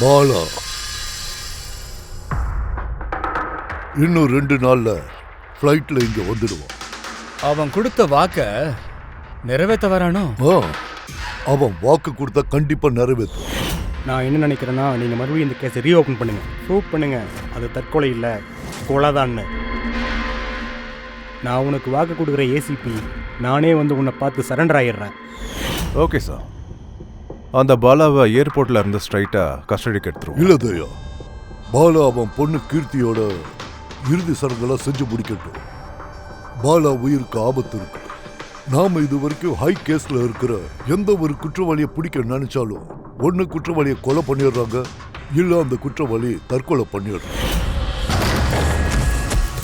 பாலா இன்னும் 2 நாள்ல ஃப்ளைட்ல இங்க வந்துடுவான். அவன் கொடுத்த வாக்க நிறைவேற்ற வரானோ? அவன் வாக்கு கொடுத்தா கண்டிப்பா நிறைவேற்றும். நான் என்ன நினைக்கிறேன்னா, நீங்க மறுபடியும் இந்த கேஸை ரீஓபன் பண்ணுங்க, ப்ரூவ் பண்ணுங்க அது தற்கொலை இல்லை கொலைதான்னு. நான் உனக்கு வாக்கு கொடுக்குற ஏசிபி, நானே வந்து உன்னை பார்த்து சரண்டர் ஆகிடுறேன். Okay sir. அந்த பாலாவை ஏர்போர்ட்ல இருந்து ஸ்ட்ரைட்டா கஸ்டடிக்கு எடுத்துருவோம். இல்ல தயா, பாலா அவன் பொண்ணு கீர்த்தியோட இறுதி சடங்கெல்லாம் செஞ்சு முடிக்கட்டும். பாலா உயிருக்கு ஆபத்து இருக்கு. நாம இது வரைக்கும் ஹை கேஸ்ல இருக்கிற எந்த ஒரு குற்றவாளியை பிடிக்க நினைச்சாலும் ஒன்னு குற்றவாளியை கொலை பண்ணிடுறாங்க, இல்ல அந்த குற்றவாளி தற்கொலை பண்ணிடுறாங்க.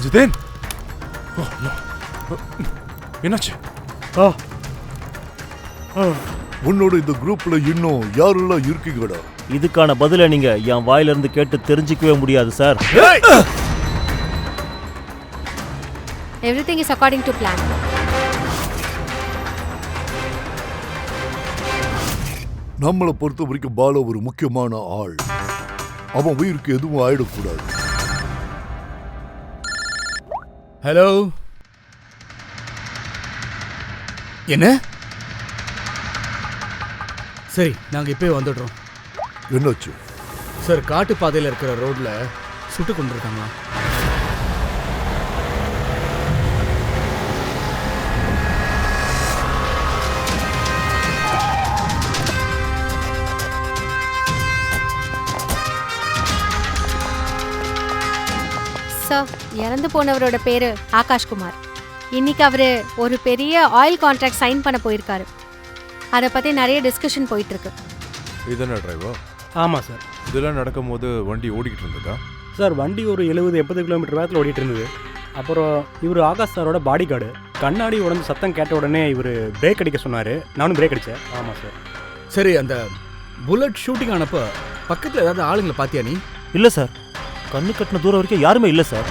ஜிதேன், என்னாச்சு? உன்னோட இந்த குரூப்ல இன்னும் யாரெல்லாம் இருக்கீங்கடா? இதுக்கான பதிலை நீங்க என் வாயிலிருந்து கேட்டு தெரிஞ்சுக்கவே முடியாது sir. Everything is according to plan. நம்மளை பொறுத்த வரைக்கும் பாலா ஒரு முக்கியமான ஆள். அவன் உயிருக்கு எதுவும் ஆயிடக்கூடாது. ஹலோ, என்ன? சரி, நாங்க இப்பவே வந்துடுறோம். என்னாச்சு சார்? காட்டு பாதையில் இருக்கிற ரோட்ல சுட்டு கொண்டிருக்காங்களா? சார், இறந்து போனவரோட பேரு ஆகாஷ்குமார். இன்னைக்கு அவரு ஒரு பெரிய ஆயில் கான்ட்ராக்ட் சைன் பண்ண போயிருக்காரு. அதை பத்தி நிறைய டிஸ்கஷன் போயிட்டு இருக்கு. இதென்ன டிரைவர்? ஆமாம் சார். இதெல்லாம் நடக்கும் போது வண்டி ஓடிக்கிட்டு இருந்ததா? சார், வண்டி ஒரு 70-80 கிலோமீட்டர் வேகத்தில் ஓடிட்டு இருந்தது. அப்புறம் இவர் ஆகாஷ் சாரோட பாடி கார்டு. கண்ணாடி உடம்பு சத்தம் கேட்ட உடனே இவர் பிரேக் அடிக்க சொன்னார். நானும் பிரேக் அடித்தேன். ஆமாம் சார். சரி, அந்த புல்லட் ஷூட்டிங் ஆனப்போ பக்கத்தில் ஏதாவது ஆளுங்களை பார்த்தியா நீ? இல்லை சார், கண்ணு கட்டின தூரம் வரைக்கும் யாருமே இல்லை சார்.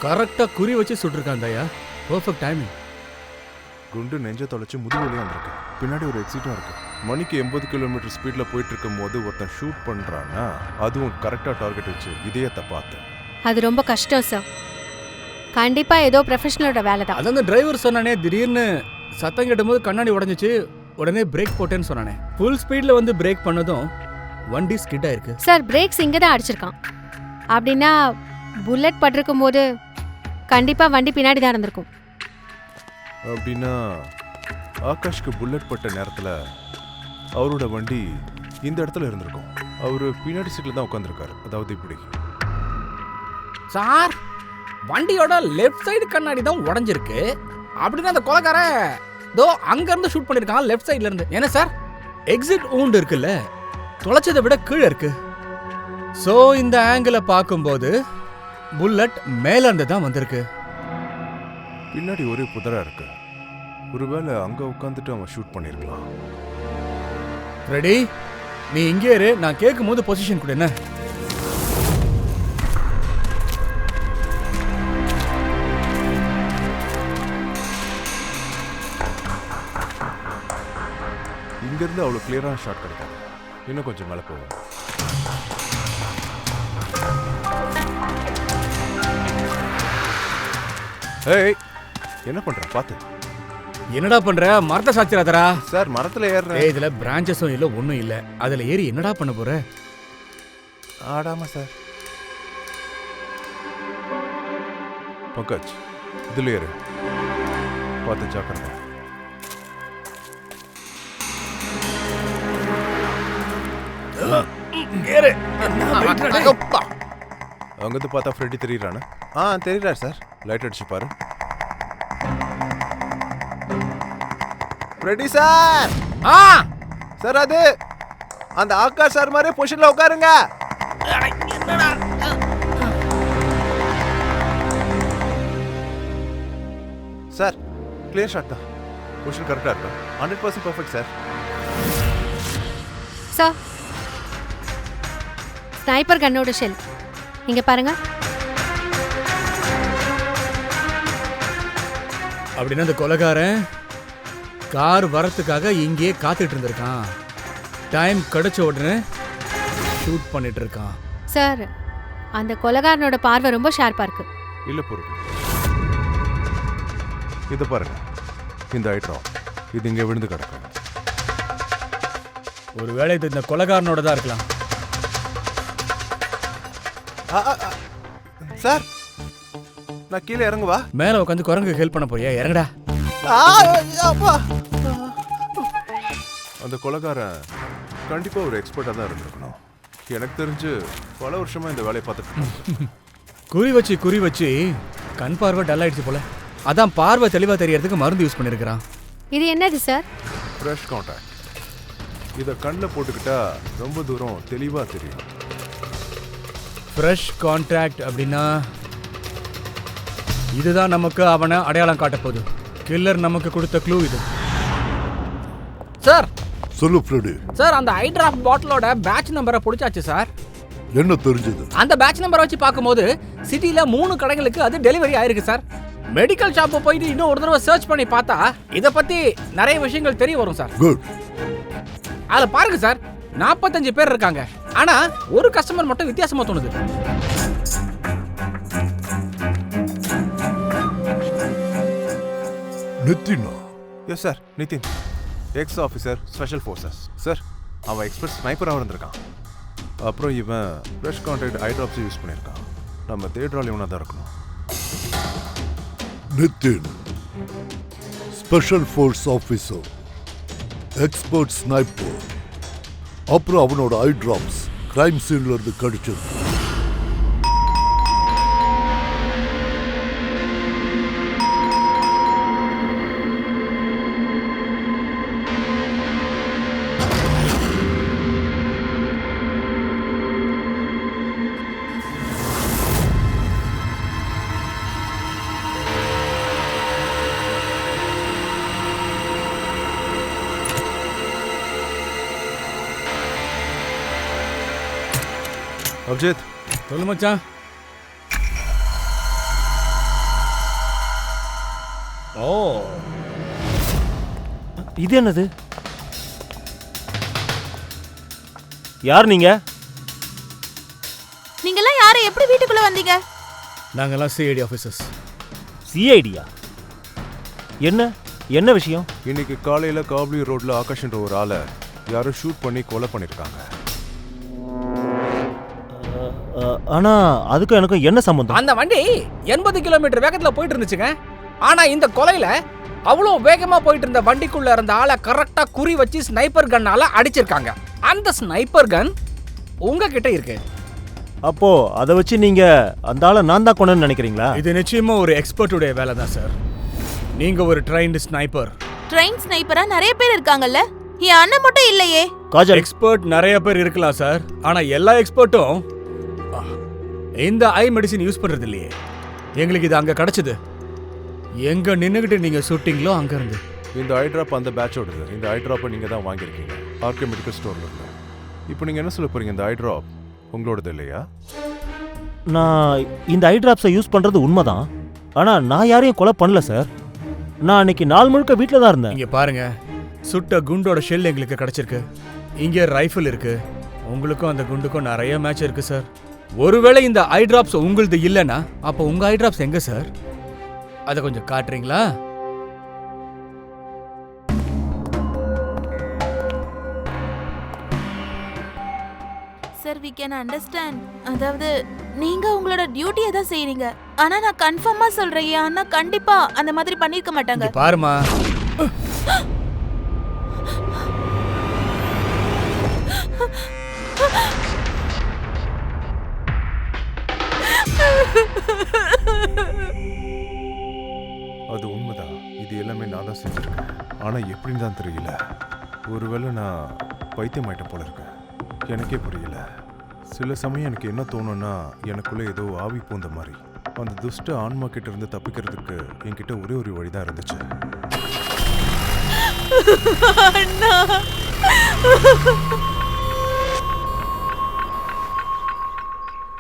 கரெக்டாக குறி வச்சு சுட்டிருக்கான் தயா. Perfect timing. குண்டு நெஞ்ச தொலைச்சு முதுகுலையும் வந்திருக்கு. பின்னாடி ஒரு எக்ஸிட்டும் இருக்கு. மணிக்கு 80 கிலோமீட்டர் ஸ்பீட்ல போயிட்டு இருக்கும் போது ஒருத்தன் ஷூட் பண்றான்னா, அதுவும் கரெக்டா டார்கெட் வச்சு இதயத்தை பார்த்து. அது ரொம்ப கஷ்டம் சார். கண்டிப்பா ஏதோ ப்ரொஃபஷனலோட வேலை தான். அதான் அந்த டிரைவர் சொன்னானே, திடீர்னு சத்தம் கேட்டும்போது கண்ணாடி உடஞ்சிச்சு, உடனே பிரேக் போட்டேன்னு சொன்னானே. ஃபுல் ஸ்பீடில் வந்து பிரேக் பண்ணதும் வண்டி ஸ்கிட் ஆயிருக்கு. சார், பிரேக்ஸ் இங்கே தான் அடிச்சிருக்கான். அப்படின்னா புல்லட் பட்டிருக்கும் போது கண்டிப்பா வண்டி பின்னாடி தான் இருந்திருக்கும். அப்படின்னா ஆகாஷ்க்கு புல்லட் பட்ட நேரத்தில் அவரோட வண்டி இந்த இடத்துல இருந்திருக்கும். அவர் பின்னாடி சீட்ல தான் உட்காந்துருக்காரு. அதாவது இப்படி. சார், வண்டியோட லெஃப்ட் சைடு கண்ணாடி தான் உடஞ்சிருக்கு. அப்படின்னா அந்த கொலைக்காரன் தோ அங்க இருந்து ஷூட் பண்ணிருக்கான், லெஃப்ட் சைடுல இருந்து. என்ன சார், எக்ஸிட் ஊண்டு இருக்குல்ல, தொலைச்சதை விட கீழே இருக்கு. சோ இந்த ஆங்கிளை பார்க்கும்போது புல்லட் மேல இருந்து தான் வந்திருக்கு. பின்னாடி ஒரே புதரா இருக்கு. ஒருவேளை அங்க உட்காந்துட்டு அவன் ஷூட் பண்ணிருக்கலாம். ரெடி, நீ இங்கே இரு, நான் கேட்கும் போது பொசிஷன் கொடு. என்ன? இங்கிருந்து அவ்வளோ கிளியரான ஷாட் கிடைக்காது. இன்னும் கொஞ்சம் மேலே போகும். ஏய், என்ன பண்ற? பார்த்து. என்னடா பண்ற? மரத்தை சாச்சிராதரா. சார், மரத்தில் ஏறுறேன். இதுல பிரான்ச்சஸும் இல்லை, ஒன்றும் இல்லை. அதில் ஏறி என்னடா பண்ண போற? ஆடாம சார். பங்கஜ், இதில் ஏறு. பார்த்து ஜாக்கிரதை. அங்கிருந்து பார்த்தா ஃப்ரெட்டி தெரியுறானே? தெரியுறாரு சார். லைட் அடிச்சு பாரு. Freddy sir. சார், அது அந்த ஆகாஷ் சார் மாதிரி பொசிஷன்ல உட்காருங்க. சார், கிளியர் ஷாட் தான். பொசிஷன் கரெக்டா இருக்கா? 100% பர்ஃபெக்ட் சார். சார், ஸ்னைப்பர் கன்னோட ஷெல் இங்க பாருங்க. அப்படின்னா அந்த கொலைகாரன் கார் வரத்துக்காக இங்கேயே காத்துட்டு இருந்திருக்கான். டைம் கிடைச்ச உடனே ஷூட் பண்ணிட்டு இருக்கான். சார் அந்த கொலைகாரனோட பார்வை ரொம்ப ஷார்ப்பா இருக்கு. இல்ல பொருள், இதை பாருங்க. இந்த ஐட்ரா இது இங்க விழுந்து கிடக்கும். ஒருவேளை இது இந்த கொலைகாரனோட தான் இருக்கலாம். சார், நான் கீழே இறங்குவா? மேல உட்காந்து குரங்கு ஹெல்ப் பண்ண போறியா? இறங்கடா. அந்த கொலைகாரன் கண்டிப்பா ஒரு எக்ஸ்பர்ட்டா தான் இருந்திருக்கணும். எனக்கு தெரிஞ்சு பல வருஷமா இந்த வேலையை பார்த்துட்டு குறி வச்சு கண் பார்வை டல் ஆயிடுச்சு போல. அதான் பார்வை தெளிவா தெரியறதுக்கு மருந்து யூஸ் பண்ணிருக்கான். இது என்னது சார்? Fresh contact. இதை கண்ணில் போட்டுக்கிட்டா ரொம்ப தூரம் தெளிவா தெரியும். ஃப்ரெஷ் கான்ட்ராக்ட் அப்படின்னா இதுதான் நமக்கு அவனை அடையாளம் காட்ட போகுது. கில்லர் நமக்கு கொடுத்த க்ளூ இது. சார் சொல்லு ஃப்ரெடி. சார் அந்த ஐ டிராப் பாட்டிலோட பேட்ச் நம்பரை பிடிச்சாச்சு சார். என்ன தெரிஞ்சது? அந்த பேட்ச் நம்பரை வச்சு பார்க்கும்போது சிட்டில 3 கடைகளுக்கு அது டெலிவரி ஆயிருக்கு சார். மெடிக்கல் ஷாப்பை போயிட்டு இன்னும் ஒரு தடவை சர்ச் பண்ணி பார்த்தா இதை பத்தி நிறைய விஷயங்கள் தெரிய வரும் சார். குட். அதில் பாருங்க சார், 45 பேர் இருக்காங்க. ஆனா ஒரு கஸ்டமர் மட்டும் வித்தியாசமா தோணுது. நித்தினா? Yes sir, Nitin, ex officer special forces. Sir, அவன் எக்ஸ்பர்ட் ஸ்னைப்பராக இருந்திருக்கான். அப்புறம் இவன் fresh contact eye drops use பண்ணியிருக்கான். நம்ம தேடுறால் இவனாக தான் இருக்கணும். Nitin special force officer, expert sniper. அப்புறம் அவனோட ஐ டிராப்ஸ் கிரைம் சீன்ல இருந்து கிடைச்சிருக்கு. அப்ஜித், சொல்லு மச்சான். ஓ, இது என்னது? யார் நீங்க? நீங்கெல்லாம் யாரை எப்படி வீட்டுக்குள்ள வந்தீங்க? நாங்கெல்லாம் சிஐடி ஆஃபீஸர்ஸ். சிஐடியா? என்ன விஷயம்? இன்னைக்கு காலையில காப்லி ரோட்ல ஆகாஷ்ன்ற ஒரு ஆளை யாரோ ஷூட் பண்ணி கொலை பண்ணிருக்காங்க. ஆனா அதுக்கும் எனக்கும் என்ன சம்பந்தம்? அந்த வண்டி 80 கிலோமீட்டர் வேகத்துல போயிட்டு இருந்துச்சுங்க. ஆனா இந்த கொலையில அவ்வளோ வேகமா போயிட்டு இருந்த வண்டிக்குள்ள இருந்த ஆளை கரெக்டா குறி வச்சு ஸ்னைப்பர் கன்னால அடிச்சிருக்காங்க. அந்த ஸ்னைப்பர் கன் உங்ககிட்ட இருக்கு. அப்போ அதை வச்சு நீங்க அந்த ஆளை நான் தான் கொண்டேன்னு நினைக்கிறீங்களா? இது நிச்சயமா ஒரு எக்ஸ்பர்ட்டுடைய வேலை தான் சார். நீங்க ஒரு ட்ரைன்டு ஸ்னைப்பர். ட்ரெயின் ஸ்னைப்பரா நிறைய பேர் இருக்காங்கல்ல, என் அண்ணன் மட்டும் இல்லையே. காஜல், எக்ஸ்பர்ட் நிறைய பேர் இருக்கலாம் சார். ஆனா எல்லா எக்ஸ்பர்ட்டும் இந்த ஐ மெடிசின் யூஸ் பண்றது இல்லையே. எங்களுக்கு இது அங்க கிடைச்சது. எங்க நின்னுகிட்டு நீங்க ஷூட்டிங்களோ அங்க இருந்து. இந்த ஐ ட்ராப் அந்த பேட்சோடது. இந்த ஐ ட்ராப்பை நீங்க தான் வாங்கியிருக்கீங்க ஆர்கே மெடிக்கல் ஸ்டோர்ல இருந்து. இப்போ நீங்க என்ன சொல்ல போறீங்க? இந்த ஐ ட்ராப் உங்களோடது இல்லையா? நான் இந்த ஐ டிராப்ஸை யூஸ் பண்றது உண்மைதான். ஆனா நான் யாரையும் கொலை பண்ணல சார். நான் அன்னைக்கு நாள் முழுக்க வீட்டில் தான் இருந்தேன். இங்க பாருங்க, சுட்ட குண்டோட ஷெல் எங்களுக்கு கிடைச்சிருக்கு. இங்க ரைஃபிள் இருக்கு. உங்களுக்கும் அந்த குண்டுக்கும் நிறைய மேட்ச் இருக்கு சார். ஒருவேளை இந்த ஐ டிராப்ஸ் உங்களுது இல்லைன்னா அப்போ உங்க ஐ டிராப்ஸ் எங்க சார்? அதை கொஞ்சம் காட்டுறீங்களா? Sir, we can understand. அதாவது நீங்க உங்களோட டியூட்டியை தான் செய்றீங்க. ஆனா நான் கன்ஃபார்மா சொல்றேன், என் அண்ணா கண்டிப்பா அந்த மாதிரி பண்ணிருக்க மாட்டாங்க. இங்க பாருமா, அது உண்மைதான். இது எல்லாமே நான் தான் செஞ்சிருக்கேன். ஆனா எப்படின்னு தான் தெரியல. ஒருவேளை நான் பைத்தியமாயிட்டேன் போல இருக்கேன். எனக்கே புரியல. சில சமயம் எனக்கு என்ன தோணும்னா, எனக்குள்ள ஏதோ ஆவி பூந்த மாதிரி. அந்த துஷ்ட ஆன்மா கிட்ட இருந்து தப்பிக்கிறதுக்கு என்கிட்ட ஒரே ஒரு வழிதான் இருந்துச்சு.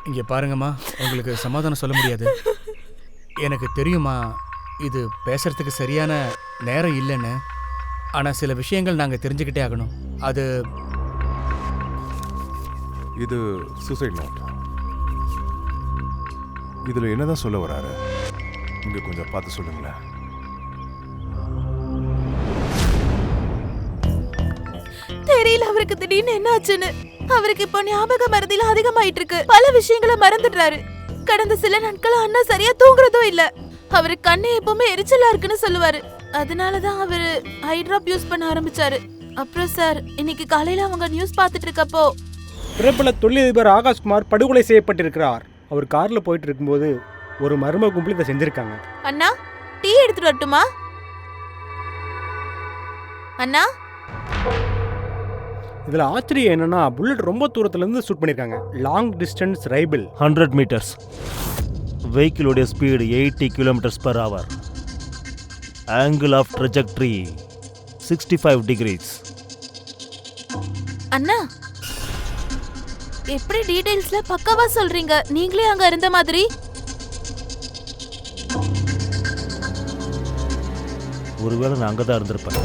இங்க பாருங்கம்மா, உங்களுக்கு சமாதானம் சொல்ல முடியாது. எனக்கு தெரியுமா, இது பேசுறதுக்கு சரியான நேரம் இல்லைன்னு, ஆனா சில விஷயங்கள் நாங்க தெரிஞ்சுக்கிட்டே ஆகணும். அது இது சூசைட் நோட். இதுல என்னதான் சொல்ல வராரு? இங்க கொஞ்சம் பார்த்து சொல்லுங்களேன். தெரியல அவருக்கு திடீர்னு என்ன ஆச்சுன்னு. அவருக்கு இப்போ ஞாபக மறதியில அதிகமாயிட்டு இருக்கு. பல விஷயங்களை மறந்துடுறாரு. கடந்த சில நாட்களா அண்ணா சரியா தூங்குறதும் இல்ல. அவரு கண்ணு எப்பவுமே எரிச்சலா இருக்குன்னு சொல்லுவாரு. அதனாலதான் அவரு ஐ டிராப் யூஸ் பண்ண ஆரம்பிச்சாரு. அப்புறம் சார், இன்னைக்கு காலையில அவங்க நியூஸ் பார்த்துட்டு இருக்கப்போ பிரபல தொழிலதிபர் ஆகாஷ்குமார் படுகொலை செய்யப்பட்டிருக்கிறார். அவர் கார்ல போயிட்டு இருக்கும்போது ஒரு மர்ம கும்பல் இதை செஞ்சிருக்காங்க. அண்ணா டீ எடுத்துட்டு வரட்டுமா? அண்ணா இதுல ஆச்சரியம் என்னன்னா, புல்லட் ரொம்ப தூரத்துல இருந்து ஷூட் பண்ணிருக்காங்க. Long distance rifle. 100 மீட்டர்ஸ். வெஹிக்கிளோடைய speed 80 km/h. Angle of trajectory 65 degrees. அண்ணா எப்படி டீடைல்ஸ்ல பக்காவா சொல்றீங்க? நீங்களே அங்க இருந்த மாதிரி. ஒருவேளை நான் அங்கதான் இருந்திருப்பேன்.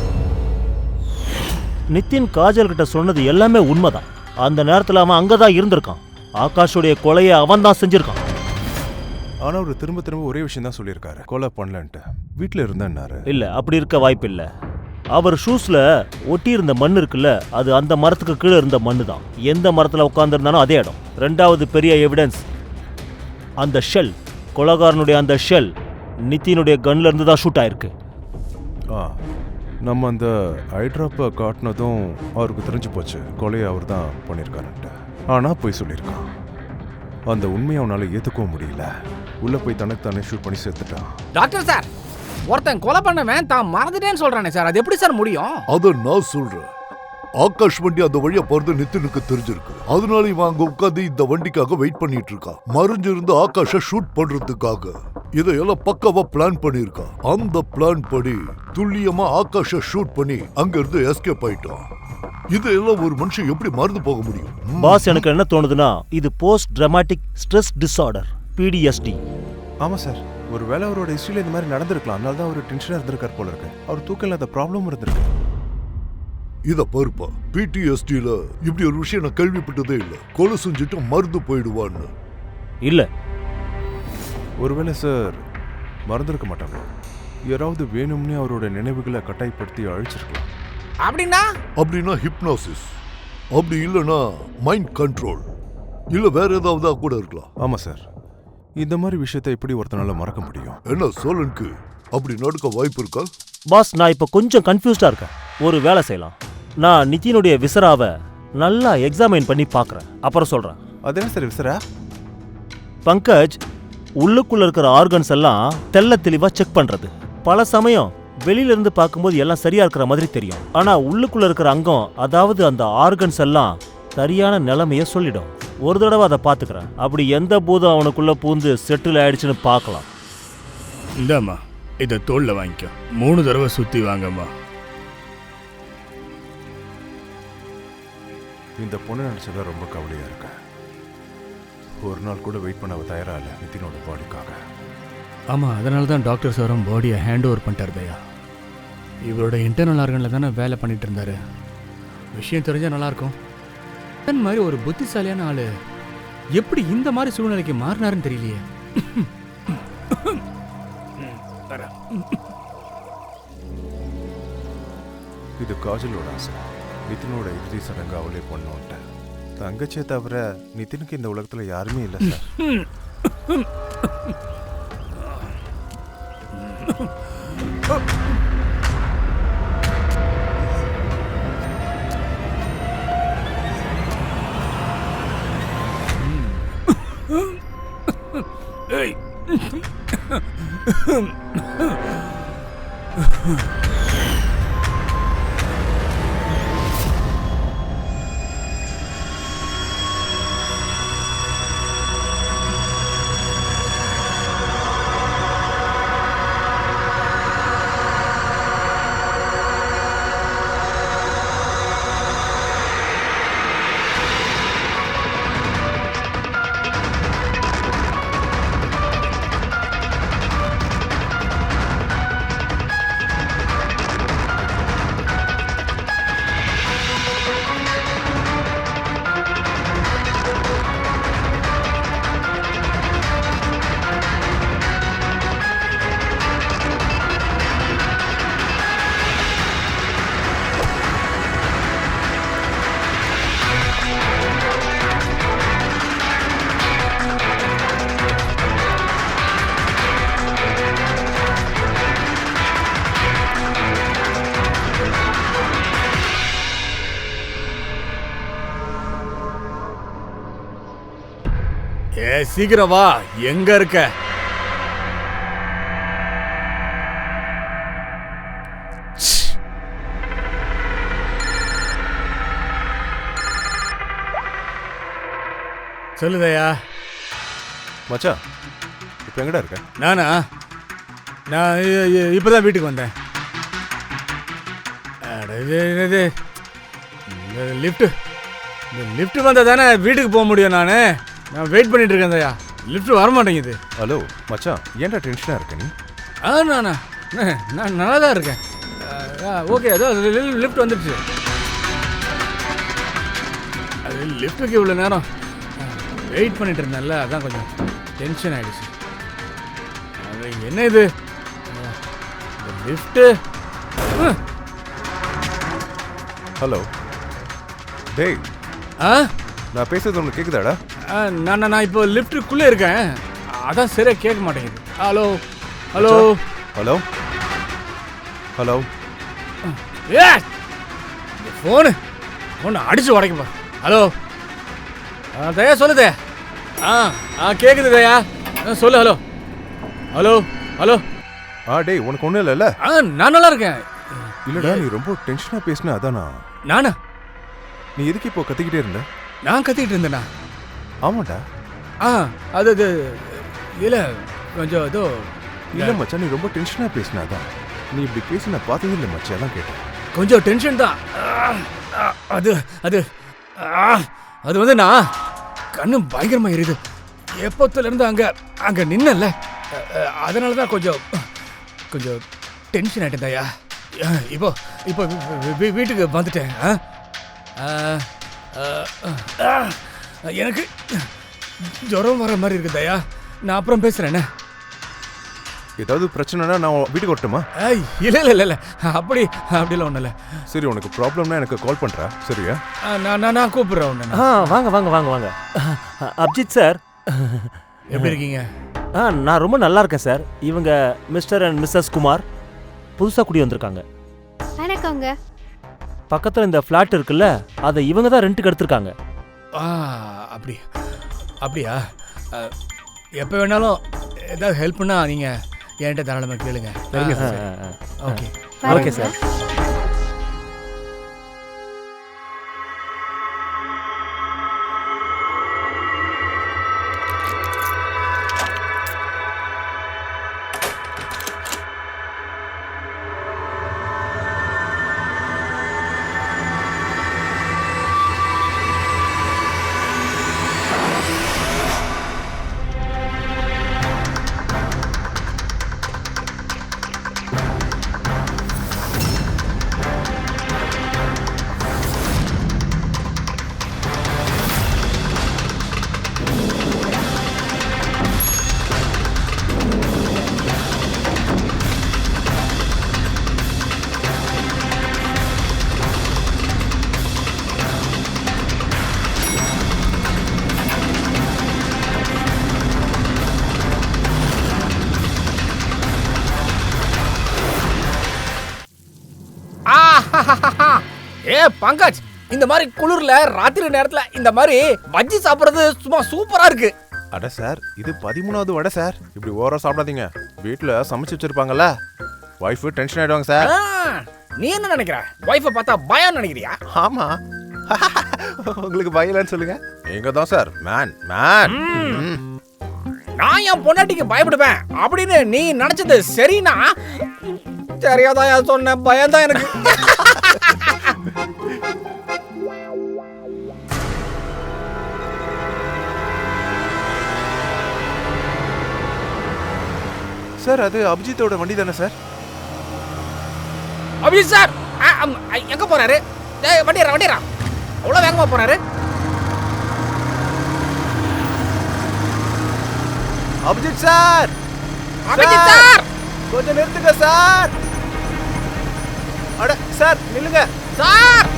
நிதின் காஜல் கிட்ட சொன்னது எல்லாமே உண்மைதான். அந்த நேரத்துல அவன் அங்கதான் இருந்திருக்கான். ஆகாஷோடைய கொலையை அவன் தான் செஞ்சிருக்கான். ஆனா அவரு திரும்ப திரும்ப ஒரே விஷயம் தான் சொல்லியிருக்காரு, கொலை பண்ணலன்ட்டு. வீட்டுல இருந்தாரு. இல்ல, அப்படி இருக்க வாய்ப்பு இல்ல. அவர் ஷூஸ்ல ஒட்டி இருந்த மண் இருக்குல்ல, அது அந்த மரத்துக்கு கீழே இருந்த மண்ணு தான். எந்த மரத்துல உட்கார்ந்துருந்தானோ அதே இடம். ரெண்டாவது பெரிய எவிடன்ஸ், அந்த ஷெல், கொலைகாரனுடைய அந்த ஷெல் நிதினுடைய கன்ல இருந்து தான் ஷூட் ஆயிருக்கு. நம்ம அந்த ஐட்ராப்பை காட்டினதும் அவருக்கு தெரிஞ்சு போச்சு கொலையை அவர் தான் பண்ணியிருக்காருன்ட்டு. ஆனால் போய் சொல்லியிருக்கான். அந்த உண்மையை அவனால் ஏற்றுக்கவும் முடியல. உள்ளே போய் தனக்கு தானே ஷூட் பண்ணி சேர்த்துட்டான். டாக்டர் சார், ஒருத்தன் கொலை பண்ணவன் தான் மறந்துட்டேன்னு சொல்றானே சார், அது எப்படி சார் முடியும்? அத நான் சொல்றேன். ஆகாஷ் வண்டி அந்த வழியா போறது நித்தினுக்கு தெரிஞ்சிருக்கு. அதனால இவன் அங்க உட்காந்து இந்த வண்டிக்காக வெயிட் பண்ணிட்டு இருக்கான். மறைஞ்சிருந்து ஆகாஷ ஷூட் பண்றதுக்காக இதையெல்லாம் பக்காவா பிளான் பண்ணிருக்கான். அந்த பிளான் படி துல்லியமா ஆகாஷ ஷூட் பண்ணி அங்க இருந்து எஸ்கேப் ஆயிட்டான். இதெல்லாம் ஒரு மனுஷன் எப்படி மறந்து போக முடியும்? பாஸ், எனக்கு என்ன தோணுதுன்னா, இது post dramatic stress disorder, PTSD. ஆமாம் சார், ஒரு வேளை அவரோட ஹிஸ்ட்ரியில் இந்த மாதிரி நடந்திருக்கலாம். அதனால தான் அவர் டென்ஷனாக இருந்திருக்கார் போல இருக்கு. அவர் தூக்கம் இல்லாத ப்ராப்ளம் இருந்திருக்கு. இத பருப்பா, PTSDல இப்படி ஒரு விஷயம் நான் கேள்விப்பட்டதே இல்ல. கொலை செஞ்சுட்டு மறந்து போயிடுவான்னு. இல்ல, ஒருவேளை சார் மறந்துருக்க மாட்டாங்க. யாராவது வேணும்னே அவரோட நினைவுகளை கட்டாயப்படுத்தி அழிச்சிருக்கலாம். அப்படின்னா ஹிப்னாசிஸ், அப்படி இல்லைன்னா மைண்ட் கண்ட்ரோல், இல்ல வேற ஏதாவது கூட இருக்கலாம். ஆமா சார், இந்த மாதிரி விஷயத்தை எப்படி ஒருத்தனால மறக்க முடியும்? என்ன சோழனுக்கு அப்படி நடக்க வாய்ப்பு இருக்கா? பாஸ், நான் இப்ப கொஞ்சம் கன்ஃபியூஸ்டா இருக்கேன். ஒரு வேலை செய்யலாம். நான் நிதினுடைய விசராவை நல்லா எக்ஸாமைன் பண்ணி பார்க்கறேன், அப்புறம் சொல்றேன். அது என்ன சார் விசரா? பங்கஜ், உள்ளுக்குள்ள இருக்கிற ஆர்கன்ஸ் எல்லாம் தெள்ள தெளிவா செக் பண்றது. பல சமயம் வெளியில இருந்து பார்க்கும்போது எல்லாம் சரியா இருக்கிற மாதிரி தெரியும். ஆனா உள்ளுக்குள்ள இருக்கிற அங்கம், அதாவது அந்த ஆர்கன்ஸ் எல்லாம் சரியான நிலைமைய சொல்லிடும். ஒரு தடவை அதை பார்த்துக்கிறேன். அப்படி எந்த பூதம் அவனுக்குள்ள பூந்து செட்டில் ஆயிடுச்சுன்னு பார்க்கலாம். இந்தாம்மா, இதை தோல்ல வாங்கிக்க. 3 தடவை சுத்தி வாங்கம்மா. இந்த பொண்ணு நினைச்சதா ரொம்ப கவலையா இருக்க. ஒரு நாள் கூட வெயிட் பண்ண தயாரா இல்லை நிதினோட பாடிக்காக. ஆமா, அதனால தான் டாக்டர் சாரும் பாடியை ஹேண்ட் ஓவர் பண்ணிட்டார் பையா. இவரோட இன்டர்னல் ஆர்கனில் தானே வேலை பண்ணிட்டு இருந்தாரு. விஷயம் தெரிஞ்சா நல்லா இருக்கும். இந்த மாதிரி ஒரு புத்திசாலியான ஆளு எப்படி இந்த மாதிரி சூழ்நிலைக்கு மாறினாருன்னு தெரியலையே. இது காஜலோட ஆசை. நிதினோட இறுதி சடங்கு அவளே பண்ணோன்ட்டு. தங்கச்சியை தவிர நிதினுக்கு இந்த உலகத்துல யாருமே இல்லை சார். ஏய், சீக்கிரம் வா, எங்க இருக்க? சொல்லுதையா. மச்சான் இப்போ எங்கடா இருக்க? நானா? நான் இப்பதான் வீட்டுக்கு வந்தேன். லிஃப்ட் வந்தா தானே வீட்டுக்கு போக முடியும். நான் வெயிட் பண்ணிட்டு இருக்கேன் தயா. லிஃப்ட் வர மாட்டேங்குது. ஹலோ மச்சான், ஏன்டா டென்ஷனாக இருக்க நீ? நானா? நான் நல்லா தான் இருக்கேன். ஓகே, அதோ லிஃப்ட் வந்துடுச்சு. அது லிஃப்ட்டுக்கு இவ்வளோ நேரம் வெயிட் பண்ணிட்டு இருந்தேன்ல, அதான் கொஞ்சம் டென்ஷன் ஆயிடுச்சு. அது என்ன இது லிஃப்ட்டு? ஹலோ டேய், நான் பேசுறது உனக்கு கேட்குதாடா? நான் இப்போ லிஃப்ட்டுக்குள்ளே இருக்கேன், அதான் சரியாக கேட்க மாட்டேங்குது. Hello hello hello hello. ஏ ஃபோனு அடிச்சு உடைக்கப்பா. ஹலோ தயா, சொல்லுதே. கேட்குது தயா, சொல்லு. Hello hello hello. டேய், உனக்கு ஒன்றும் இல்லைல்ல? நான் நல்லா இருக்கேன். இல்லைடா, நீ ரொம்ப டென்ஷனாக பேசின, அதானா? நானா? நீ எதுக்கு இப்போ கத்திக்கிட்டே இருந்த? நான் கத்திக்கிட்டு இருந்தேனா? ஆமாண்டா. அது இல்லை கொஞ்சம் ஏதோ. இல்லை மச்சான், நீ ரொம்ப டென்ஷனாக பேசின, அதான். நீ இப்படி பேசி நான் பார்த்தது இல்லை மச்சான், அதான் கேட்டேன். கொஞ்சம் டென்ஷன் தான். அது அது அது வந்து நான் கண்ணு பயங்கரமா எரியுது. எப்போத்துலேருந்து அங்கே நின்னல, அதனால தான் கொஞ்சம் டென்ஷன் ஆகிட்டேன் தயா. இப்போ வீட்டுக்கு வந்துட்டேன். எனக்கு ஜுரம் வர மாதிரி இருக்கு தயா. நான் அப்புறம் பேசுகிறேன். ஏதாவது பிரச்சனைனா நான் வீட்டுக்கு வரட்டுமா? இல்லை அப்படிலாம் ஒன்றும் இல்லை. சரி, உனக்கு ப்ராப்ளம்னா எனக்கு கால் பண்ணுறா, சரியா? நான் கூப்பிட்றேன் ஒன்று. வாங்க வாங்க வாங்க வாங்க. அபிஜித் சார், எப்படி இருக்கீங்க? நான் ரொம்ப நல்லா இருக்கேன் சார். இவங்க மிஸ்டர் அண்ட் மிஸ்ஸஸ் குமார், புதுசாக குடி வந்திருக்காங்க. வணக்கங்க. பக்கத்தில் இந்த ஃப்ளாட் இருக்குல்ல, அதை இவங்க தான் ரெண்ட்டுக்கு எடுத்திருக்காங்க. அப்படியா? எப்போ வேணாலும் ஏதாவது ஹெல்ப்னா நீங்கள் என்கிட்ட தாராளமாக கேளுங்க. சரிங்க sir. Okay okay sir. Pankaj, இந்த மாதிரி குளிர்ல ராத்திரி நேரத்துல இந்த மாதிரி பஜ்ஜி சாப்பிடுறது சும்மா சூப்பரா இருக்கு. அட சார், இது 13வது வடை சார். இப்படி ஓவரா சாப்பிடாதீங்க. வீட்டில் சமைச்சு வச்சிருப்பாங்கல்ல, வைஃப் டென்ஷன் ஆயிடுவாங்க சார். நீ என்ன நினைக்கிற? வைஃபை பார்த்தா பயம் நினைக்கிறியா? ஆமா. உங்களுக்கு பயம் இல்லைன்னு சொல்லுங்க. எங்க தான் சார் மேன். நான் என் பொண்டாட்டிக்கு பயப்படுவேன் அப்படின்னு நீ நினைச்சது சரினா தெரியாதா சொன்ன? பயம் தான் எனக்கு. சார், அது அபிஜித்தோட வண்டி தானே சார்? அபிஜித் சார் எங்க போறாரு? வண்டியரா அவ்வளவு வேகமா போறாரு? அபிஜித் சார், கொஞ்சம் நிறுத்துங்க சார். அட சார், நில்லுங்க சார்.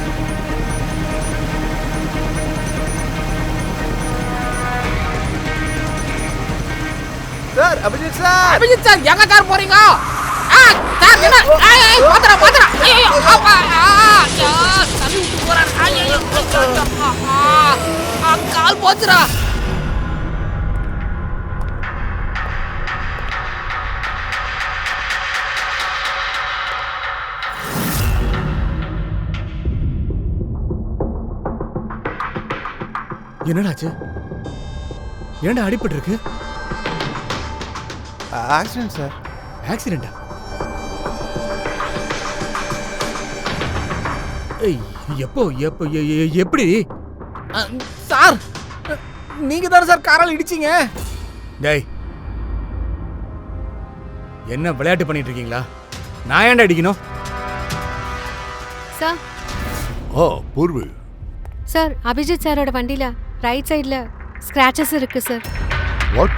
சார். அபிஜித் சார், எங்க கார் போறீங்க? சார் என்ன? பாத்துறா. ஐயோ அப்பா, தள்ளி விட்டு போறாரு. ஐயோ கால் போச்சுடா. என்னடாச்சு? ஏன்டா அடிபட்டு இருக்கு? Accident sir. ஆக்சிடென்டா? எப்போ எப்போ எப்படி? சார், நீங்க தானே சார் காரால் இடிச்சீங்க? டேய், என்ன விளையாட்டு பண்ணிட்டு இருக்கீங்களா? நான் ஏன்டா அடிக்கணும்? சார் பூர்வி, சார் அபிஜித் சாரோட வண்டியில ரைட் சைடுல ஸ்கிராச்சஸ் இருக்கு சார். வாட்?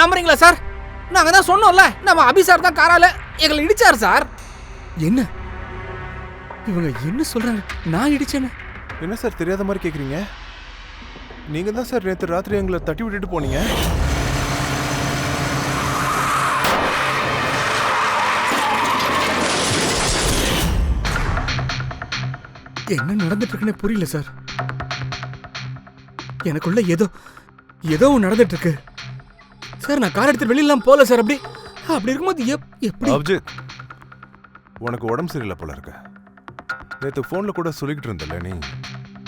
நம்புறீங்களா சார்? நாங்க தான் சொன்னோம்ல, நம்ம அபி சார் தான் காரால எங்களை இடிச்சார் சார். என்ன இவங்க என்ன சொல்றாங்க? நான் இடிச்சேன்னு? என்ன சார் தெரியாத மாதிரி கேட்குறீங்க? நீங்கள் தான் சார் நேற்று ராத்திரி எங்களை தட்டி விட்டுட்டு போனீங்க. என்ன நடந்துட்டு இருக்குன்னு புரியல சார். எனக்குள்ள ஏதோ நடந்துட்டு இருக்கு சார். நான் கார் எடுத்து வெளியெல்லாம் போல சார். அப்படி இருக்கும்போது எப்படி? அபிஜித், உனக்கு உடம்பு சரியில்லை போல இருக்கு. நேற்று ஃபோனில் கூட சொல்லிக்கிட்டு இருந்தல நீ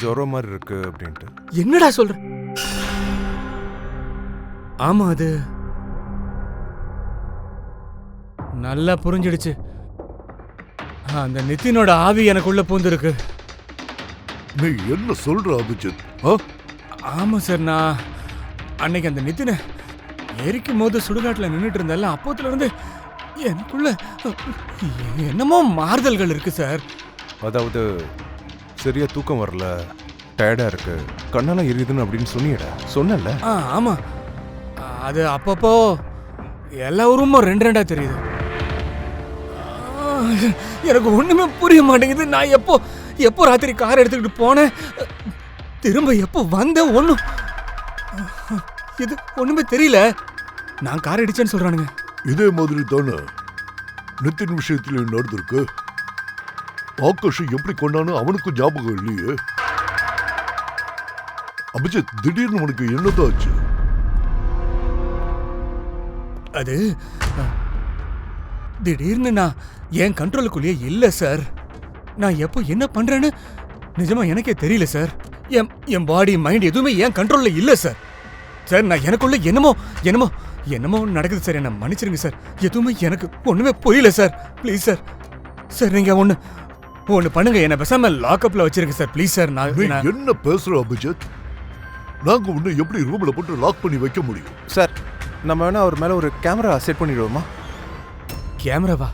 ஜுரம் மாதிரி இருக்கு அப்படின்ட்டு. என்னடா சொல்ற? ஆமா, அது நல்லா புரிஞ்சிடுச்சு. அந்த நிதினோட ஆவி எனக்குள்ள பூந்துருக்கு. நீ என்ன சொல்ற அபிஜித்? ஆமா சார், நான் அன்னைக்கு அந்த நிதினை எரிக்கும் போது சுடுகாட்டில் நின்றுட்டு இருந்தேன்ல, அப்போத்துல இருந்து எனக்குள்ள என்னமோ மாறுதல்கள் இருக்கு சார். அதாவது சரியா தூக்கம் வரல, டயர்டா இருக்கு, கண்ணெல்லாம் எரியுதுன்னு அப்படின்னு சொன்னல. ஆமா, அது அப்பப்போ எல்லா ஊரும் ரெண்டா தெரியுது. எனக்கு ஒண்ணுமே புரிய மாட்டேங்குது. நான் எப்போ ராத்திரி கார் எடுத்துக்கிட்டு போனேன், திரும்ப எப்போ வந்தேன், இது ஒண்ணுமே தெரியல. நான் கார் அடிச்சேன்னு சொல்றானுங்க. இதே மாதிரி தானே நித்தின் விஷயத்திலையும் நடந்திருக்கு. ஆகாஷ் எப்படி கொண்டான்னு அவனுக்கும் ஞாபகம் இல்லையே. அபிஜித், திடீர்னு உனக்கு என்னதான் ஆச்சு? அது திடீர்னு நான் என் கண்ட்ரோலுக்குள்ளேயே இல்ல சார். நான் எப்போ என்ன பண்றேன்னு நிஜமா எனக்கே தெரியல சார். என் பாடி மைண்ட் எதுவுமே என் கண்ட்ரோல்ல இல்ல சார். சார், நான் எனக்குள்ள என்னமோ நடக்குது சார். என்ன மன்னிச்சிருங்க சார். எதுவுமே எனக்கு ஒண்ணுமே புரியல சார். Please sir. சார், நீங்க ஒண்ணு பண்ணுங்க, என்ன பேசாம லாக்அப்ல வச்சிருங்க சார். Please sir. நீ என்ன பேசுற அபிஜித்? நாங்க உன்னை எப்படி ரூம்ல போட்டு லாக் பண்ணி வைக்க முடியும்? சார், நம்ம வேணா அவர் மேல ஒரு கேமரா செட் பண்ணிடுவோமா? கேமராவா?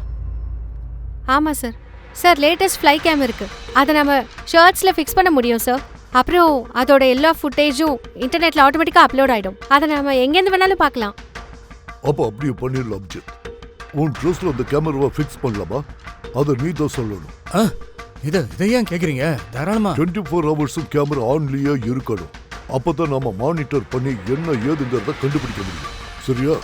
ஆமா sir. Sir, latest fly game இருக்கு. அதை நம்ம ஷர்ட்ஸ்ல ஃபிக்ஸ் பண்ண முடியும் சார். அப்புறம் அதோட எல்லா ஃபுட்டேஜும் இன்டர்நெட்ல ஆட்டோமேட்டிக்கா அப்லோட் ஆயிடும். அதை நம்ம எங்கேருந்து வேணாலும் பார்க்கலாம். அப்ப அப்படியே பண்ணிடலாம் அபிஜித். உன் ட்ரெஸ்ல அந்த கேமராவை ஃபிக்ஸ் பண்ணலாமா? அதை நீ தான் சொல்லணும். இதை ஏன் கேக்குறீங்க? தாராளமா 24 ஹவர்ஸும் கேமரா ஆன்லயே இருக்கணும். அப்பதான் நாம மானிட்டர் பண்ணி என்ன ஏதுங்கிறத கண்டுபிடிக்க முடியும். சரியா?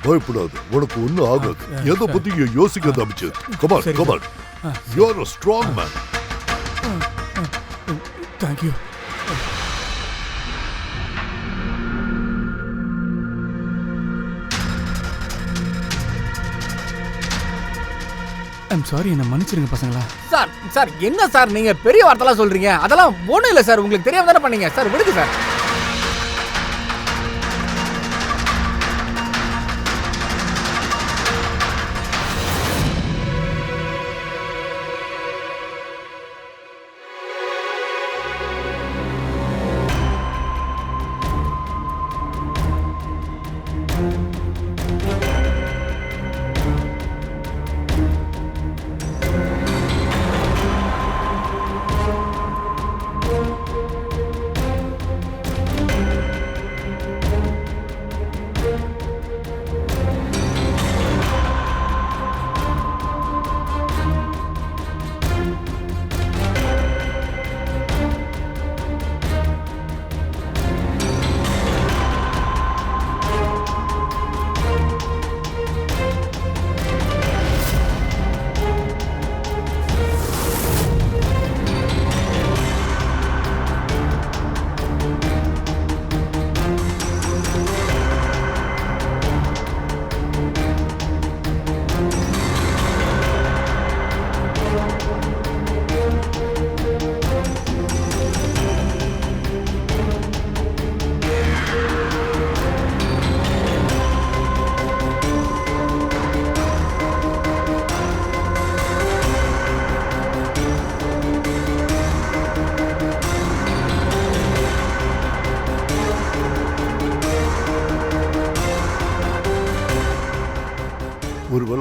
பயப்படாது, உனக்கு ஒன்னும் ஆகாது. எதை பத்தி யோசிக்காத Abhijit. Come on. You are a strong man. Thank you. I'm sorry, என்ன மன்னிச்சிருங்க பசங்களா. சார் என்ன சார் நீங்க பெரிய வார்த்தைலாம் சொல்றீங்க? அதெல்லாம் ஒண்ணும் இல்ல சார். உங்களுக்கு தெரியாம தானே பண்ணீங்க சார். விடுங்க சார்.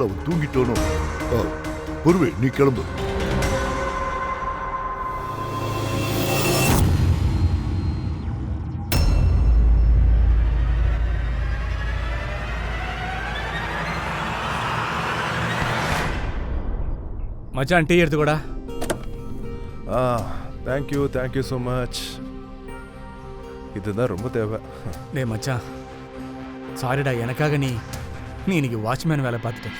ஒருவேளை அவன் தூங்கிட்டானோ. பொறுவே, நீ கிளம்பு. மச்சான் டீ எடுத்துக்கோடா. Thank you so much. இதுதான் ரொம்ப தேவை. டேய் மச்சான், சாரிடா, எனக்காக நீ இன்னைக்கு வாட்ச்மேன் வேலை பார்த்துட்டேன்.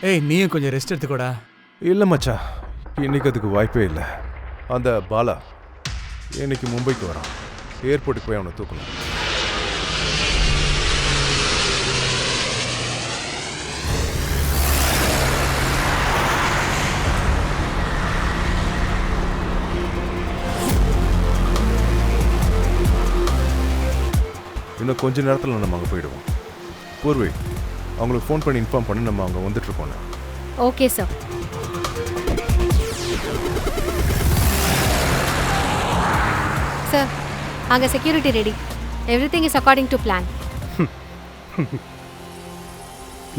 ஏய், நீயும் கொஞ்சம் ரெஸ்ட் எடுத்துக்கோடா. இல்லை மச்சான், இன்னைக்கு அதுக்கு வாய்ப்பே இல்லை. அந்த பாலா இன்னைக்கு மும்பைக்கு வரான். ஏர்போர்ட்டுக்கு போய் அவனை தூக்கணும். இன்னும் கொஞ்ச நேரத்தில் நம்ம அங்கே போயிடுவோம். பூர்வி, அவங்களுக்கு ஃபோன் பண்ணி இன்ஃபார்ம் பண்ணி நம்ம அங்கே வந்துட்டுருக்கோம். Okay sir. சார், அங்கே security ready. Everything is according to plan.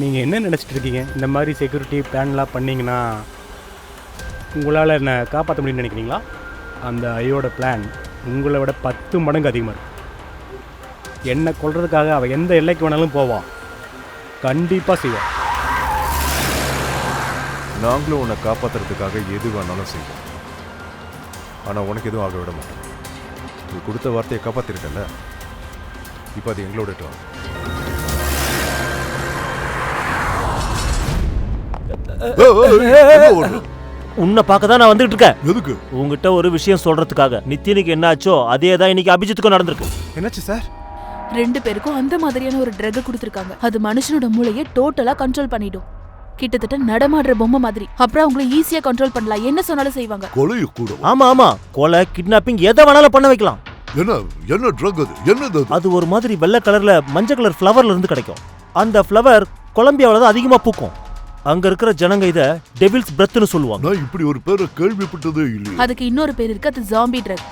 நீங்கள் என்ன நினச்சிட்டு இருக்கீங்க? இந்த மாதிரி செக்யூரிட்டி பிளான்லாம் பண்ணிங்கன்னா உங்களால் என்ன காப்பாற்ற முடியும்னு நினைக்கிறீங்களா? அந்த ஐயோட பிளான் உங்களை விட 10 மடங்கு அதிகமாக இருக்குது. என்னை கொல்றதுக்காக அவள் எந்த எல்லைக்கு வேணாலும் போவான். கண்டிப்பாக செய்வான். நாங்களும் உன்னை காப்பாற்றுறதுக்காக எது வேணாலும் செய்வோம். ஆனால் உனக்கு எதுவும் ஆக விட மாட்டோம். நீ கொடுத்த வார்த்தையை காப்பாற்றிருக்கல, இப்போ அது எங்களோட டர்ன். உன்னை பார்க்க தான் நான் வந்துட்டு இருக்கேன். எதுக்கு? உங்ககிட்ட ஒரு விஷயம் சொல்றதுக்காக. நித்தினுக்கு என்ன ஆச்சோ அதே தான் இன்னைக்கு அபிஜித்துக்கும் நடந்திருக்கு. என்னாச்சு சார்? 2 பேருக்கும் அந்த மாதிரியான ஒரு ட்ரக் கொடுத்துருக்காங்க. அது மனுஷனோட மூளையை டோட்டலா கண்ட்ரோல் பண்ணிடும். கிட்டத்தட்ட நடமாடுற பொம்மை மாதிரி. அப்புறம் அவங்கள ஈஸியா கண்ட்ரோல் பண்ணலாம். என்ன சொன்னாலும் செய்வாங்க. கொலைய கூட. ஆமா, கொலை, கிட்னாப்பிங் எதை வேணாலும் பண்ண வைக்கலாம். என்ன ட்ரக் அது? என்னது? அது ஒரு மாதிரி வெள்ளை கலர்ல மஞ்சள் கலர் ஃப்ளவர்ல இருந்து கிடைக்கும். அந்த ஃப்ளவர் கொலம்பியாவில் தான் அதிகமா பூக்கும். அங்க இருக்கிற ஜனங்க இத டெவில்ஸ் பிரெத்னு சொல்லுவாங்க. நான் இப்படி ஒரு பேரை கேள்விப்பட்டதே இல்லை. அதுக்கு இன்னொரு பேர் இருக்கு. அது ஜாம்பி ட்ரக்.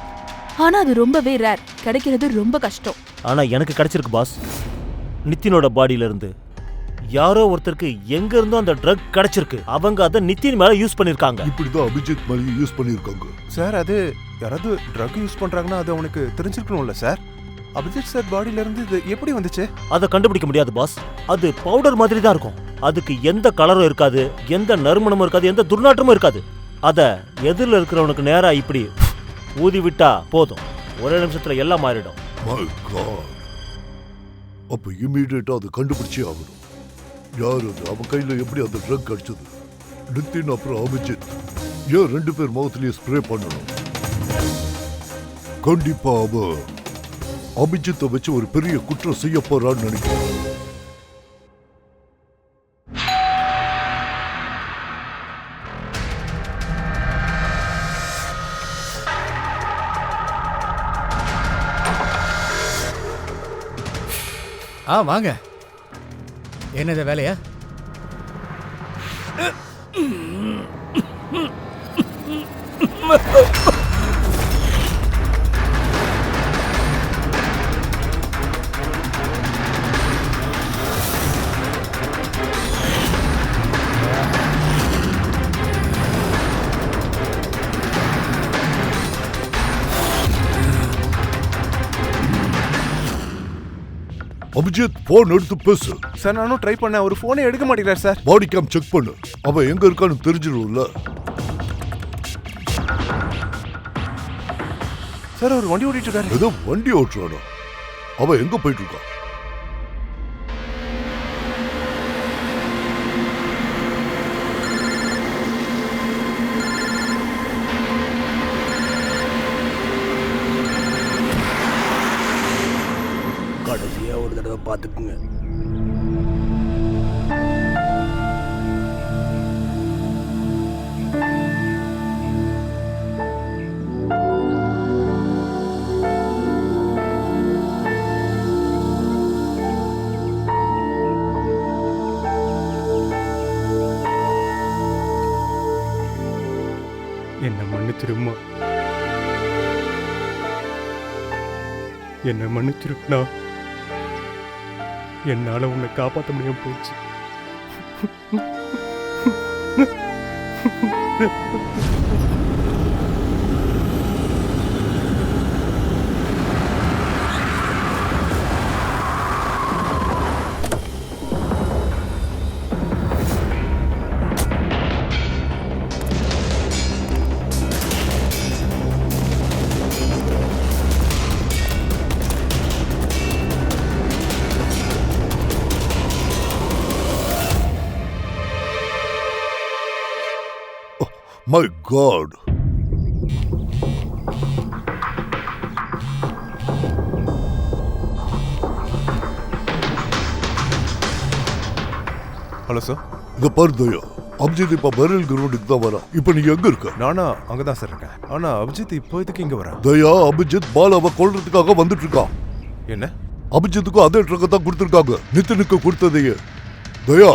ஆனா அது ரொம்பவே ரேர். கிடைக்கிறது ரொம்ப கஷ்டம். ஆனா எனக்கு கிடைச்சிருக்கு பாஸ். நித்தினோட பாடியில இருந்து யாரோ ஒருத்தருக்கு எங்க இருந்தோ அந்த ட்ரக் கிடைச்சிருக்கு. அவங்க அதை நித்தின் மேல யூஸ் பண்ணிருக்காங்க. இப்படிதான் அபிஜித் மேல யூஸ் பண்ணிருக்காங்க. சார், அது யாராவது ட்ரக் யூஸ் பண்றாங்கன்னா அது அவனுக்கு தெரிஞ்சிருக்கணும்ல சார். அபிஜித் சார் பாடியில இருந்து இது எப்படி வந்துச்சு? அதை கண்டுபிடிக்க முடியாது பாஸ். அது பவுடர் மாதிரி தான் இருக்கும். அதுக்கு எந்த கலரும் இருக்காது, எந்த நறுமணமும் இருக்காது, எந்த துர்நாற்றமும் இருக்காது. அத எதிரில் இருக்கிறவனுக்கு நேரா இப்படி ஊதி விட்டா போதும், ஒரே நிமிஷத்துல எல்லாம் மாறிடும். My God. அப்ப இமீடியட்டா அதை கண்டுபிடிச்சே ஆகணும். யார் அது? அவன் கையில எப்படி அந்த ட்ரக் கிடைச்சது? நித்தின் அப்புறம் அபிஜித் ஏன் 2 பேர் முகத்திலேயே ஸ்ப்ரே பண்ணணும்? கண்டிப்பா அவன் அபிஜித்தை வச்சு ஒரு பெரிய குற்றம் செய்ய போறான்னு நினைக்கிறேன். வாங்க. என்னது வேலையா? அபிஜித், போன் எடுத்து பேசு. சார், நானும் ட்ரை பண்ணேன். ஒரு போனே எடுக்க மாட்டேங்கிறார் சார். பாடி கேம் செக் பண்ணு. அவன் எங்க இருக்கான்னு தெரிஞ்சிடும்ல. சார், அவர் வண்டி ஓட்டிட்டு இருக்காரு. ஏதோ வண்டி ஓட்டுறானோ? அவன் எங்க போயிட்டு இருக்கான்? கடைசியா ஒரு தடவை பார்த்துக்குங்க. என்ன மன்னிச்சிருமா, என்ன மன்னிச்சிருக்கா. என்னால உன்னை காப்பாற்ற முடியாம போச்சு. My god. Hello sir. இங்க பாரு தயா, அபிஜித் இப்ப பரல் கிரவுண்டுக்கு தான் வரா. இப்ப நீ எங்க இருக்க? நானா அங்கதான் சார் இருக்கேன். ஆனா அபிஜித் இப்போ இதுக்கு இங்க வரா? தயா, அபிஜித் பாலாவை கொல்றதுக்காக வந்துட்டு இருக்கான். என்ன? அபிஜித்துக்கும் அதே ட்ரக்கை தான் கொடுத்துருக்காங்க, நிதினுக்கு கொடுத்ததையே. தயா,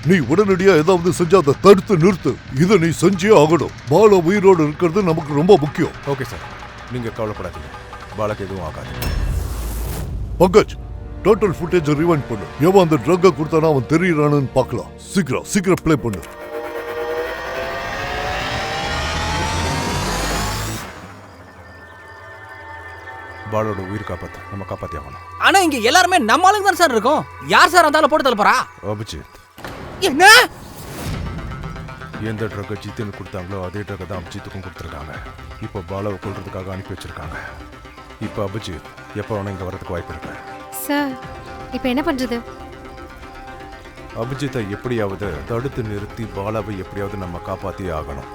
நீ உடனடியா ஏதாவது செஞ்சு அதை தடுத்து நிறுத்து. இதை நீ செஞ்சே ஆகணும். பாலா உயிரோடு இருக்கிறது நமக்கு ரொம்ப முக்கியம். ஓகே சார், நீங்க கவலைப்படாதீங்க. பாலாக்கு எதுவும் ஆகாது. பங்கஜ், டோட்டல் ஃபுட்டேஜ் ரிவைண்ட் பண்ணு. எவன் அந்த ட்ரக்கை கொடுத்தானா அவன் தெரியறானு பார்க்கலாம். சீக்கிரம் சீக்கிரம் ப்ளே பண்ணு. பாலோட உயிர் காப்பாத்த நம்ம காப்பாத்தி ஆகணும். ஆனா இங்க எல்லாருமே நம்ம ஆளுங்க தான் சார் இருக்கோம். யார் சார் அந்த ஆளை போட்டு தள்ளப்பறா? அபிஜித். என்ன? எந்த ட்ரக்கை ஜித்துன்னு கொடுத்தாங்களோ அதே ட்ரக்கை தான் அபிஜித்துக்கும் கொடுத்துருக்காங்க. இப்போ பாலாவை கொல்றதுக்காக அனுப்பி வச்சிருக்காங்க. இப்போ அபிஜித் எப்போ வேணா இங்கே வரதுக்கு வாய்ப்பு இருக்கு. சார் இப்போ என்ன பண்றது? அபிஜித்தை எப்படியாவது தடுத்து நிறுத்தி பாலாவை எப்படியாவது நம்ம காப்பாற்றி ஆகணும்.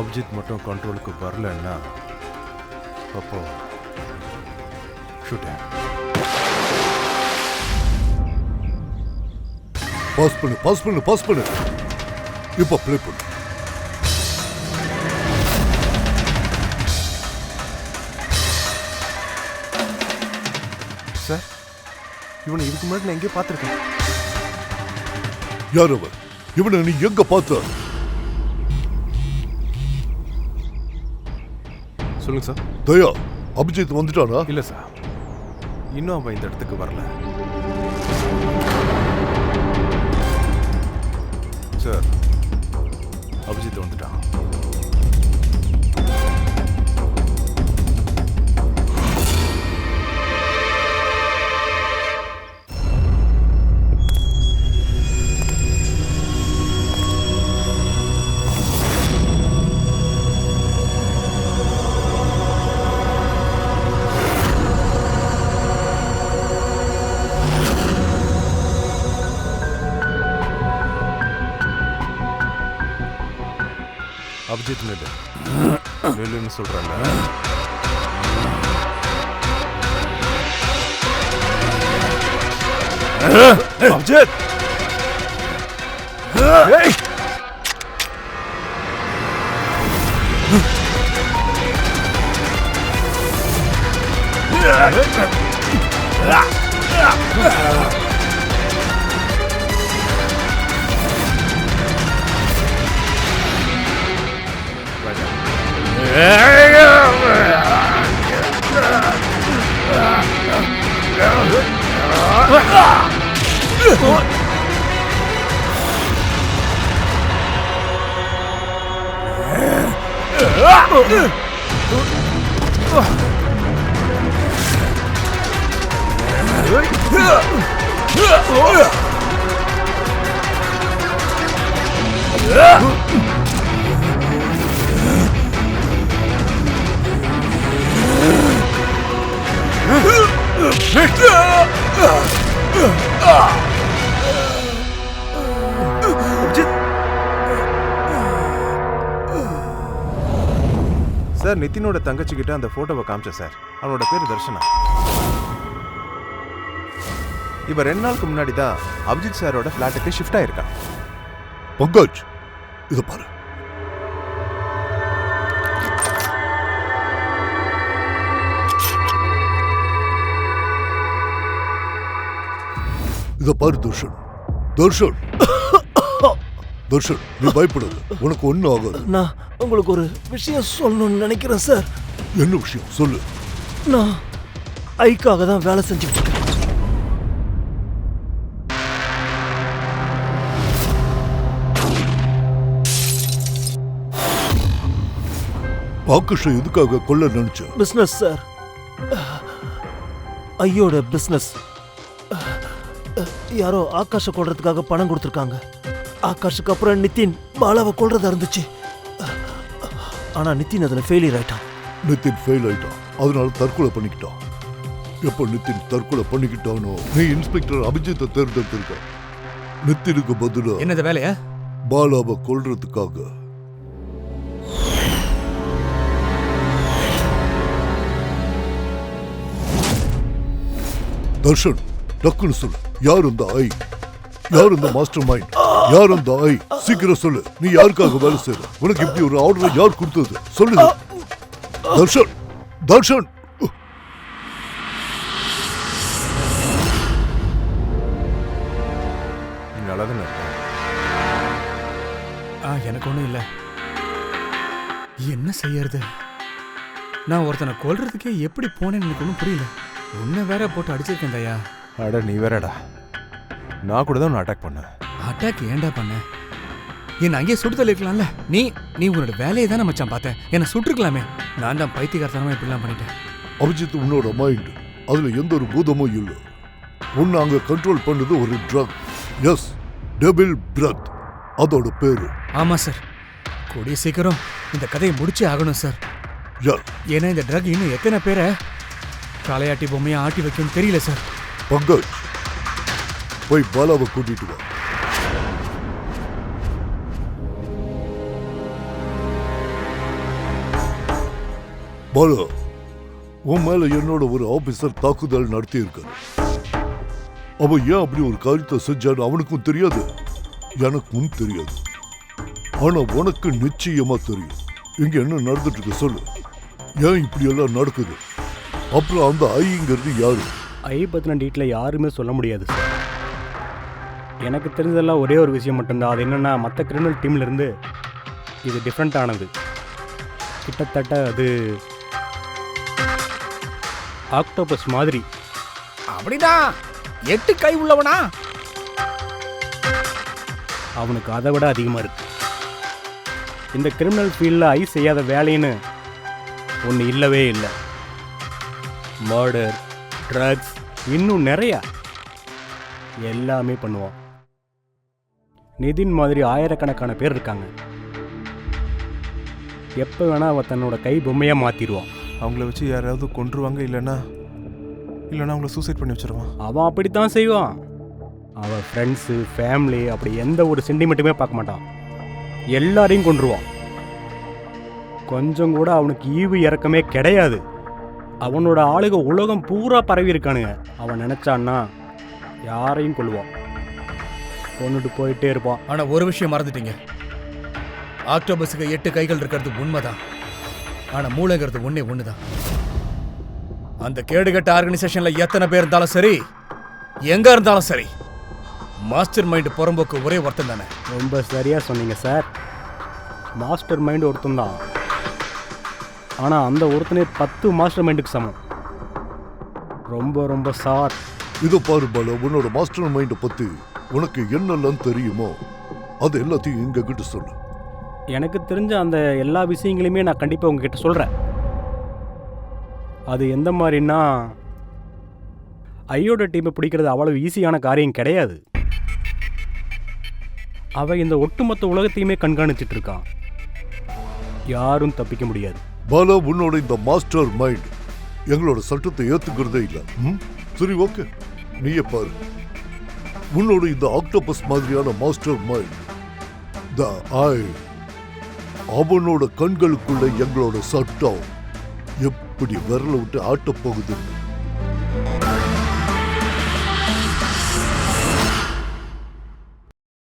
அபிஜித் மட்டும் கண்ட்ரோலுக்கு வரலன்னா அப்போ ஷூட். பாஸ் பண்ணு, பாஸ் பண்ணு, பாஸ் பண்ணு. இப்போ ப்ளே பண்ணு. சார், இவனை இதுக்கு முன்னாடி நான் எங்கேயோ பார்த்துருக்கேன். யார் அவன்? இவனை நீ எங்க பார்த்த? சொல்லுங்க சார். தயா, அபிஜித் வந்துட்டானா? இல்லை சார், இன்னும் அவன் இந்த இடத்துக்கு வரல. சார், அபிஜித் வந்துட்டான். அபிஜித் நெல்லு நெல்லுன்னு சொல்றாங்க. அபிஜித், சார், நிதினோட தங்கச்சி கிட்ட அந்த போட்டோவை காமிச்சேன் சார். அவனோட பேரு தர்ஷனா. இவ 2 நாளுக்கு முன்னாடி தான் அபிஜித் சாரோட பிளாட்டுக்கு ஷிஃப்ட் ஆயிருக்கான். பங்கஜ், இத பாரு. இத பாரு தர்ஷன். தர்ஷன், தர்ஷன், நீ பயப்படாத. உனக்கு ஒன்னும் ஆகாது. நான் உங்களுக்கு ஒரு விஷயம் சொல்லணும்னு நினைக்கிறேன் சார். என்ன விஷயம் சொல்லு. நான் ஐக்காக தான் வேலை செஞ்சுக்கிட்டு இருக்கேன். ஆகாஷ எதுக்காக கொல்ல நினைச்ச? பிஸ்னஸ் சார், ஐயோட பிஸ்னஸ். யாரோ ஆகாஷை கொல்றதுக்காக பணம் கொடுத்துருக்காங்க. ஆகாஷுக்கு அப்புறம் நிதின் பாலாவை கொல்றதா இருந்துச்சு. ஆனா நிதின் அதுல ஃபெயிலியர் ஆயிட்டான். நிதின் ஃபெயில் ஆயிட்டான், அதனால தற்கொலை பண்ணிக்கிட்டான். எப்ப நிதின் தற்கொலை பண்ணிக்கிட்டானோ நீ இன்ஸ்பெக்டர் அபிஜித்தை தேர்ந்தெடுத்திருக்க. நிதினுக்கு பதிலா என்னது வேலையா? பாலாவை கொல்றதுக்காக. தர்ஷன், டக்குன்னு சொல்லு, யார் இந்த ஐ? யார் இந்த மாஸ்டர் மைண்ட்? யார் இந்த ஐ? சீக்கிரம் சொல்லு. நீ யாருக்காக வேலை செய்யற? உனக்கு இப்படி ஒரு ஆர்டரை யார் கொடுத்தது? சொல்லு தர்ஷன். தர்ஷன், நீ நல்லா தானே இருக்க? எனக்கு ஒன்றும் இல்லை. என்ன செய்யறது? நான் ஒருத்தனை கொல்றதுக்கே எப்படி போனேன்னு எனக்கு ஒன்றும் புரியல. உன்னை வேற போட்டு அடிச்சிருக்கேன் தயா. அட நீ வேறடா, நான் கூட தான் உன்னை அட்டாக் பண்ணேன். அட்டாக் ஏன்டா பண்ண? என்ன அங்கேயே சுட்டு தள்ளிருக்கலாம்ல. நீ நீ உன்னோட வேலையை தானே மச்சான் பார்த்தேன். என்னை சுட்டுருக்கலாமே. நான் தான் பைத்தியக்காரத்தனமா இப்படிலாம் பண்ணிட்டேன். அபிஜித் உன்னோட மைண்ட், அதுல எந்த ஒரு பூதமும் இல்லை. உன்னை அங்க கண்ட்ரோல் பண்ணது ஒரு ட்ரக். எஸ், டெபிள் பிரெத் அதோட பேரு. ஆமா சார், கூடிய சீக்கிரம் இந்த கதையை முடிச்சே ஆகணும் சார். ஏன்னா இந்த ட்ரக் இன்னும் எத்தனை பேரை காளையாட்டி பொம்மையை ஆட்டி வைக்கும் தெரியல சார். பங்கஜ், போய் பாலாவை கூட்டிட்டு வா. பாலா, உன் மேல என்னோட ஒரு ஆபீசர் தாக்குதல் நடத்தி இருக்காரு. அவன் ஏன் அப்படி ஒரு காரியத்தை செஞ்சான்னு அவனுக்கும் தெரியாது, எனக்கும் தெரியாது. ஆனா உனக்கு நிச்சயமா தெரியும். இங்க என்ன நடந்துட்டு இருக்கு சொல்லு. ஏன் இப்படி எல்லாம் நடக்குது? அப்புறம் அந்த ஐங்கிறது யாரு? ஐ பற்றின டீட்டில் யாருமே சொல்ல முடியாது சார். எனக்கு தெரிஞ்சதெல்லாம் ஒரே ஒரு விஷயம் மட்டும்தான். அது என்னென்னா, மற்ற கிரிமினல் டீம்லேருந்து இது டிஃப்ரெண்ட் ஆனது. கிட்டத்தட்ட அது ஆக்டோபஸ் மாதிரி. அப்படிதான் 8 கை உள்ளவனா? அவனுக்கு அதை விட அதிகமாக இருக்கு. இந்த கிரிமினல் ஃபீல்டில் ஐ செய்யாத வேலைன்னு ஒன்று இல்லவே இல்லை. மர்டர், ட்ரக்ஸ், இன்னும் நிறையா எல்லாமே பண்ணுவான். நிதின் மாதிரி ஆயிரக்கணக்கான பேர் இருக்காங்க. எப்போ வேணால் அவன் தன்னோட கை பொம்மையாக மாற்றிடுவான். அவங்கள வச்சு யாராவது கொன்றுவாங்க, இல்லைன்னா அவங்கள சூசைட் பண்ணி வச்சிருவான். அவன் அப்படித்தான் செய்வான். அவன் ஃப்ரெண்ட்ஸு, ஃபேமிலி அப்படி எந்த ஒரு சென்டிமெண்ட்டுமே பார்க்க மாட்டான். எல்லாரையும் கொன்றுவான். கொஞ்சம் கூட அவனுக்கு ஈவு இறக்கமே கிடையாது. அவனோட ஆளுக உலகம் பூரா பரவி இருக்கானுங்க. அவன் நினைச்சான்னா யாரையும் கொல்லுவான், கொண்டுட்டு போயிட்டே இருப்பான். ஆனா ஒரு விஷயம் மறந்துட்டீங்க. ஆக்டோபஸுக்கு 8 கைகள் இருக்கிறது உண்மைதான். ஆனா மூளைங்கிறது ஒண்ணுதான். அந்த கேடுகட்ட ஆர்கனைசேஷன்ல எத்தனை பேர் இருந்தாலும் சரி, எங்க இருந்தாலும் சரி, மாஸ்டர் மைண்ட் புறம்போக்கு ஒரே ஒருத்தன் தானே. ரொம்ப சரியா சொன்னீங்க சார். மாஸ்டர் மைண்ட் ஒருத்தன் தான். ஆனால் அந்த ஒருத்தனே 10 மாஸ்டர் மைண்டுக்கு சமம். ரொம்ப ரொம்ப சார். இதை பாரு பாலா, உன்னோட மாஸ்டர் மைண்டை பத்தி உனக்கு என்னெல்லாம் தெரியுமோ அது எல்லாத்தையும் எங்க கிட்ட சொல்லு. எனக்கு தெரிஞ்ச அந்த எல்லா விஷயங்களையுமே நான் கண்டிப்பாக உங்ககிட்ட சொல்கிறேன். அது எந்த மாதிரின்னா, ஐயோட டீமை பிடிக்கிறது அவ்வளவு ஈஸியான காரியம் கிடையாது. அவன் இந்த ஒட்டுமொத்த உலகத்தையுமே கண்காணிச்சிட்டு இருக்கான். யாரும் தப்பிக்க முடியாது. பாலா, உன்னோட இந்த மாஸ்டர் மைண்ட் எங்களோட சட்டத்தை ஏத்துக்கிறதே இல்லை. சரி, ஓகே, நீயே பாரு. உன்னோட இந்த ஆக்டோபஸ் மாதிரியான மாஸ்டர் மைண்ட், த ஐ, அவனோட கண்களுக்குள்ள எங்களோட சட்டம் எப்படி விரல விட்டு ஆட்டப் போகுதுன்னு